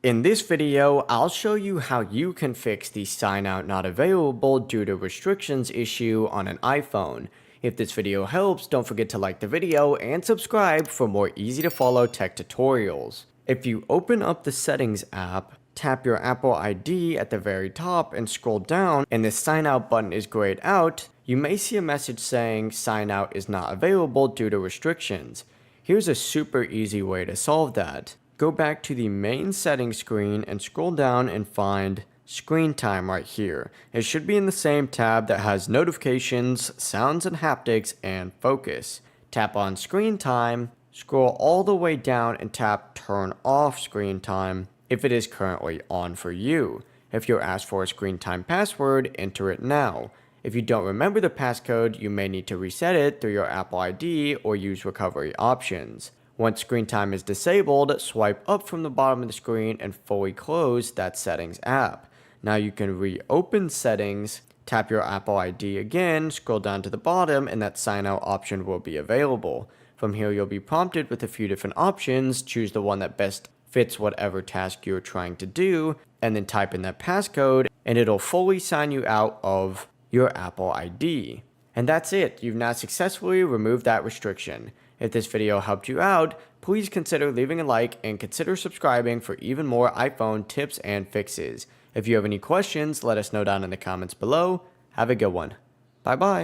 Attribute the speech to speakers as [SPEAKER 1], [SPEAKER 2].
[SPEAKER 1] In this video, I'll show you how you can fix the sign out not available due to restrictions issue on an iPhone. If this video helps, don't forget to like the video and subscribe for more easy to follow tech tutorials. If you open up the Settings app, tap your Apple ID at the very top and scroll down and the sign out button is grayed out, you may see a message saying sign out is not available due to restrictions. Here's a super easy way to solve that. Go back to the main settings screen and scroll down and find Screen Time right here. It should be in the same tab that has Notifications, Sounds and Haptics, and Focus. Tap on Screen Time, scroll all the way down and tap Turn Off Screen Time if it is currently on for you. If you're asked for a screen time password, enter it now. If you don't remember the passcode, you may need to reset it through your Apple ID or use recovery options. Once screen time is disabled, swipe up from the bottom of the screen and fully close that Settings app. Now you can reopen Settings, tap your Apple ID again, scroll down to the bottom, and that sign out option will be available. From here, you'll be prompted with a few different options. Choose the one that best fits whatever task you're trying to do, and then type in that passcode, and it'll fully sign you out of your Apple ID. And that's it. You've now successfully removed that restriction. If this video helped you out, please consider leaving a like and consider subscribing for even more iPhone tips and fixes. If you have any questions, let us know down in the comments below. Have a good one. Bye bye.